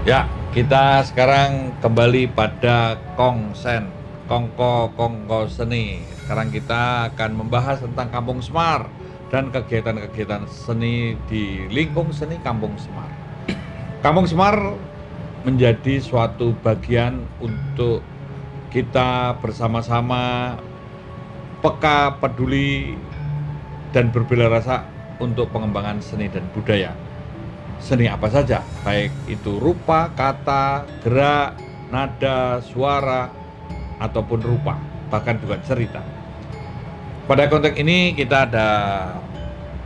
Ya, kita sekarang kembali pada Kongsen, Kongko Seni. Sekarang kita akan membahas tentang Kampung Semar dan kegiatan-kegiatan seni di lingkung seni Kampung Semar. Kampung Semar menjadi suatu bagian untuk kita bersama-sama peka, peduli, dan berbela rasa untuk pengembangan seni dan budaya. Seni apa saja, baik itu rupa, kata, gerak, nada, suara, ataupun rupa, bahkan juga cerita. Pada konteks ini kita ada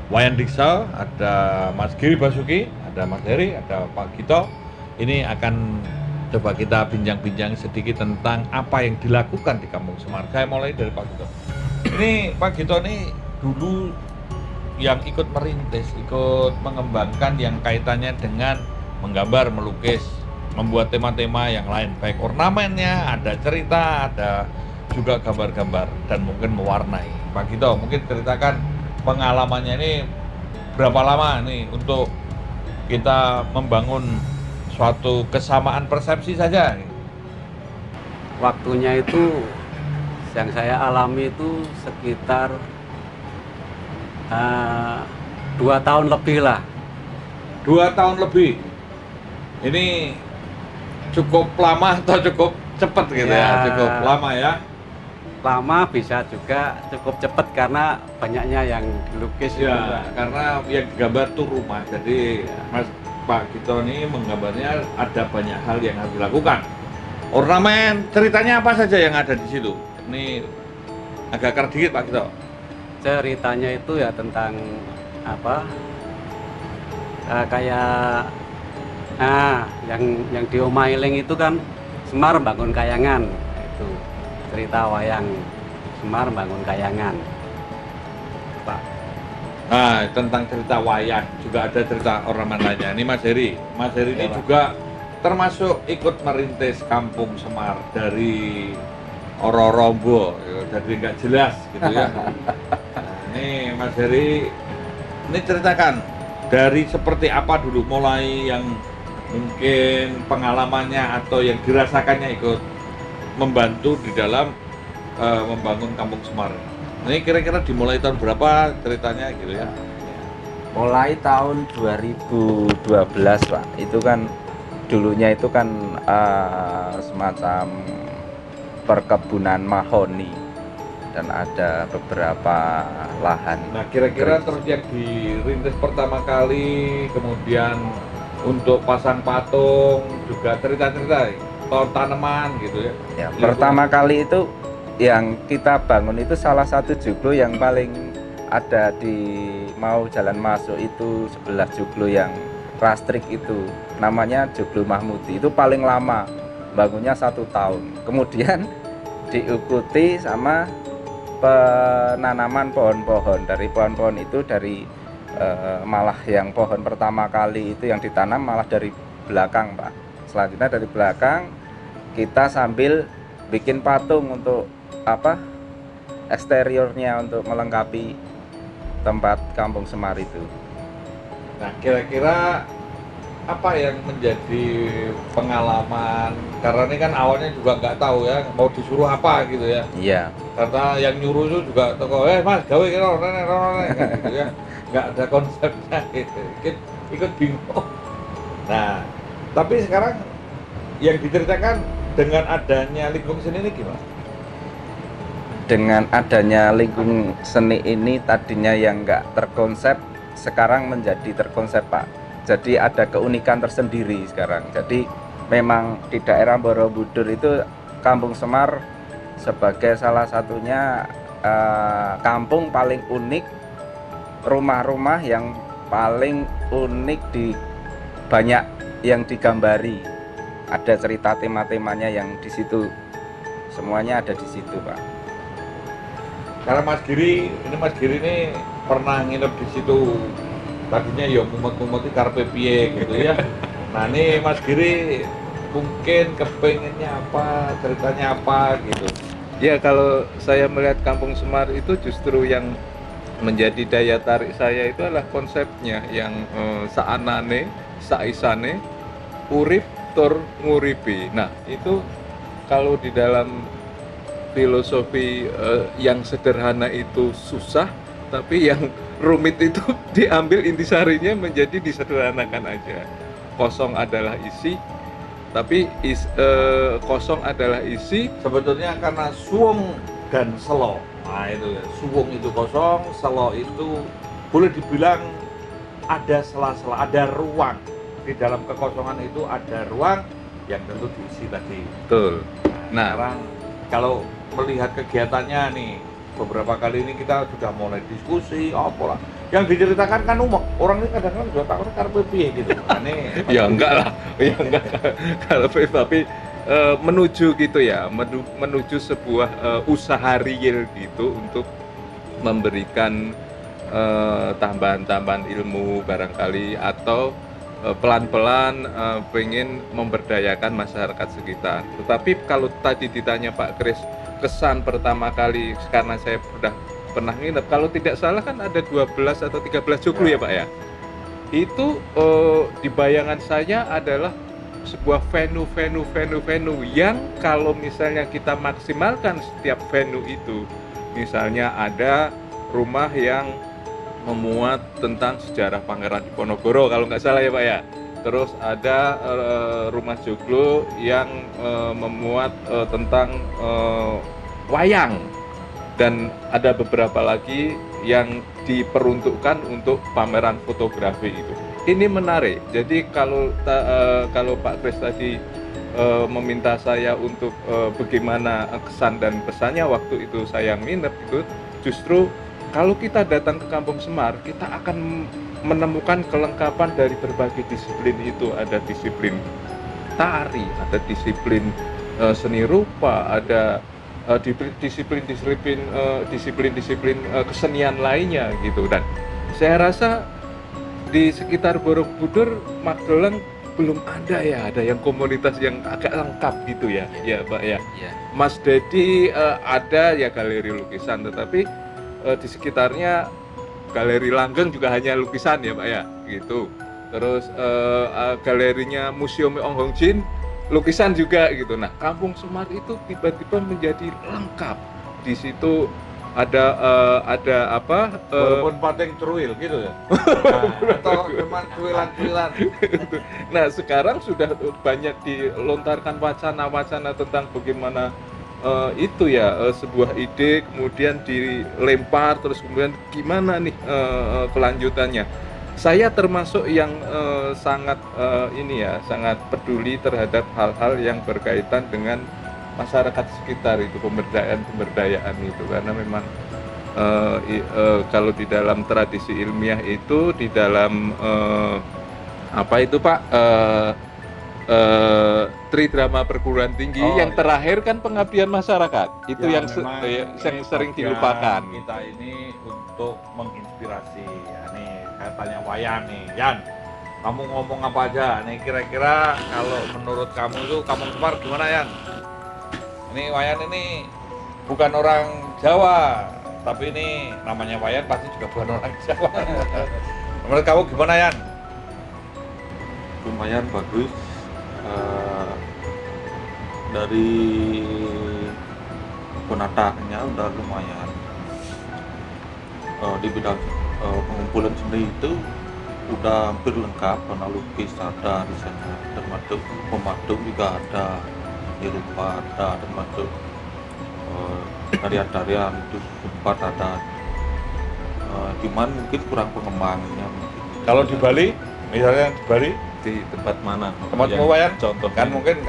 Wayan Diksa, ada Mas Giri Basuki, ada Mas Heri, ada Pak Gito. Ini akan coba kita bincang-bincang sedikit tentang apa yang dilakukan di Kampung Semar. Saya mulai dari Pak Gito. Ini Pak Gito ini dulu yang ikut merintis, ikut mengembangkan yang kaitannya dengan menggambar, melukis, membuat tema-tema yang lain, baik ornamennya, ada cerita, ada juga gambar-gambar, dan mungkin mewarnai. Pak Gito, mungkin ceritakan pengalamannya ini berapa lama nih untuk kita membangun suatu kesamaan persepsi saja. Waktunya itu yang saya alami itu sekitar 2 tahun lebih lah. 2 tahun lebih. Ini cukup lama atau cukup cepat gitu ya? Cukup lama ya? Lama, bisa juga cukup cepat karena banyaknya yang dilukis ya, karena yang digambar tuh rumah. Jadi Mas Pak Gito ini menggambarnya ada banyak hal yang harus dilakukan. Ornamen, ceritanya apa saja yang ada di situ? Ini agak keras dikit Pak Gito. Ceritanya itu ya tentang apa, kayak yang di Omailing itu kan Semar bangun kayangan, itu cerita wayang Semar bangun kayangan Pak. Nah, tentang cerita wayang juga ada cerita ornamen lainnya. Ini Mas Heri ini Pak. juga termasuk ikut merintis Kampung Semar dari Ororombo, jadi nggak jelas gitu ya. Ini Mas Heri, ini ceritakan dari seperti apa dulu, mulai yang mungkin pengalamannya atau yang dirasakannya ikut membantu di dalam membangun Kampung Semar. Ini kira-kira dimulai tahun berapa ceritanya gitu ya? Mulai tahun 2012 Pak, itu kan dulunya itu kan semacam perkebunan mahoni dan ada beberapa lahan. Nah, kira-kira terus yang dirintis pertama kali, kemudian untuk pasang patung, juga cerita-cerita tanaman gitu ya. Ya, pertama kali itu yang kita bangun itu salah satu joglo yang paling ada di mau jalan masuk itu, sebelah joglo yang rastrik itu, namanya Joglo Mahmudi. Itu paling lama, bangunnya 1 tahun. Kemudian diikuti sama penanaman pohon-pohon. Dari pohon-pohon itu dari malah yang pohon pertama kali itu yang ditanam malah dari belakang Pak. Selanjutnya dari belakang kita sambil bikin patung untuk apa, eksteriornya untuk melengkapi tempat Kampung Semar itu. Nah, kira-kira apa yang menjadi pengalaman? Karena ini kan awalnya juga nggak tahu ya mau disuruh apa gitu ya. Iya. Karena yang nyuruh itu juga toko, Mas gawe kira gitu ya. Nggak ada konsepnya gitu. Ikut bingung. Nah, tapi sekarang yang diceritakan dengan adanya lingkung seni ini gimana? Dengan adanya lingkung seni ini tadinya yang nggak terkonsep, sekarang menjadi terkonsep Pak. Jadi ada keunikan tersendiri sekarang. Jadi memang di daerah Borobudur itu Kampung Semar sebagai salah satunya kampung paling unik, rumah-rumah yang paling unik, di banyak yang digambari. Ada cerita tema-temanya yang di situ, semuanya ada di situ Pak. Karena Mas Giri ini pernah nginep di situ. Tadinya ya mumet-mumet karpe piye gitu ya. Nah, ini Mas Giri mungkin kepengennya apa, ceritanya apa gitu. Ya, kalau saya melihat Kampung Semar itu justru yang menjadi daya tarik saya itu adalah konsepnya yang saanane, saisane, urip tur nguripi. Nah, itu kalau di dalam filosofi yang sederhana itu susah, tapi yang rumit itu diambil intisarinya menjadi disederhanakan aja. Kosong adalah isi, tapi kosong adalah isi. Sebetulnya karena suwung dan selo. Nah itu ya, suwung itu kosong, selo itu boleh dibilang ada sela-sela, ada ruang. Di dalam kekosongan itu ada ruang yang tentu diisi tadi. Betul. Nah, Sekarang kalau melihat kegiatannya nih, beberapa kali ini kita sudah mulai diskusi, apa lah. Yang diceritakan kan umum, orang ini kadang-kadang juga takut karena piye gitu. Ini ya enggak lah, ya enggak kalau tapi menuju gitu ya, menuju sebuah usaha real gitu untuk memberikan tambahan-tambahan ilmu barangkali, atau pelan-pelan pengen memberdayakan masyarakat sekitar. Tetapi kalau tadi ditanya Pak Kris, kesan pertama kali karena saya pernah nginep, kalau tidak salah kan ada 12 atau 13 joglo ya Pak ya. Itu di bayangan saya adalah sebuah venue yang kalau misalnya kita maksimalkan setiap venue itu, misalnya ada rumah yang memuat tentang sejarah Pangeran Diponegoro kalau nggak salah ya Pak ya. Terus ada rumah joglo yang memuat tentang wayang, dan ada beberapa lagi yang diperuntukkan untuk pameran fotografi itu. Ini menarik. Jadi kalau Pak Kris tadi meminta saya untuk bagaimana kesan dan pesannya waktu itu saya nginep, itu justru kalau kita datang ke Kampung Semar, kita akan menemukan kelengkapan dari berbagai disiplin itu. Ada disiplin tari, ada disiplin seni rupa, ada disiplin kesenian lainnya gitu. Dan saya rasa di sekitar Borobudur, Magelang belum ada ya, ada yang komunitas yang agak lengkap gitu ya, ya Pak ya. Mas Dedi ada ya galeri lukisan, tetapi di sekitarnya galeri langgeng juga hanya lukisan ya Pak ya, gitu. Terus galerinya Museum Ong Hong Jin lukisan juga gitu. Nah, Kampung Semar itu tiba-tiba menjadi lengkap. Di situ ada apa? walaupun pating truil gitu ya. Atau cuma cuilan-cuilan. Nah, sekarang sudah banyak dilontarkan wacana-wacana tentang bagaimana itu ya, sebuah ide kemudian dilempar, terus kemudian gimana nih kelanjutannya. Saya termasuk yang sangat sangat peduli terhadap hal-hal yang berkaitan dengan masyarakat sekitar itu, pemberdayaan itu, karena memang kalau di dalam tradisi ilmiah itu, di dalam apa itu Pak, Tridrama perguruan tinggi yang terakhir kan pengabdian masyarakat itu Ya, yang sering bagian dilupakan. kita ini untuk menginspirasi ya. Nih saya tanya Wayan nih, Yan, kamu ngomong apa aja nih, kira-kira kalau menurut kamu itu Kampung Semar gimana Yan? Ini Wayan ini bukan orang Jawa, tapi ini namanya Wayan pasti juga bukan orang Jawa. Menurut kamu gimana Yan? Lumayan bagus. Dari penataannya udah lumayan. Di bidang pengumpulan seni itu udah hampir lengkap, karena lukis ada di sana, termasuk pemadung juga ada, seni rupa ada, termasuk tarian-tarian itu sempat ada. Cuman mungkin kurang pengembangnya mungkin. Kalau di Bali, misalnya di Bali, Di tempat mana? tempatmu Wayan? Contoh Kan mungkin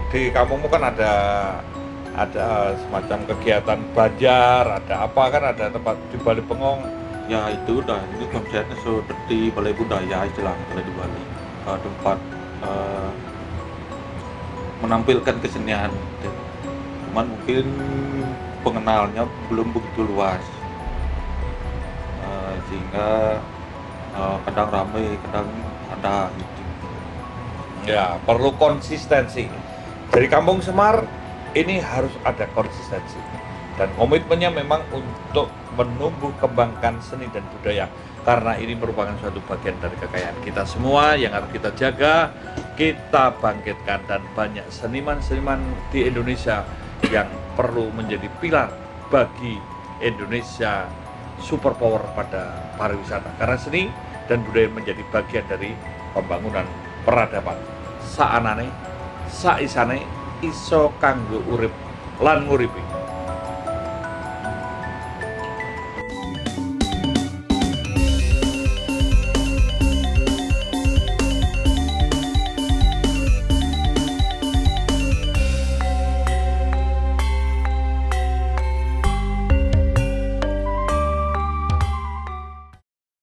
di kampungmu kan ada semacam kegiatan banjar, ada apa kan, ada tempat di Bali Pengong. ya itu udah, ini konsepnya seperti balai budaya istilahnya kalau di Bali, tempat menampilkan kesenian gitu. Cuman mungkin pengenalnya belum begitu luas, sehingga kadang ramai, kadang ada gitu. Ya, perlu konsistensi. Dari Kampung Semar ini harus ada konsistensi. Dan komitmennya memang untuk menumbuh kembangkan seni dan budaya. Karena ini merupakan suatu bagian dari kekayaan kita semua yang harus kita jaga, kita bangkitkan. Dan banyak seniman-seniman di Indonesia yang perlu menjadi pilar bagi Indonesia superpower pada pariwisata. Karena seni dan budaya menjadi bagian dari pembangunan peradaban. Saanane, saisane, iso kanggo urip lan nguripi.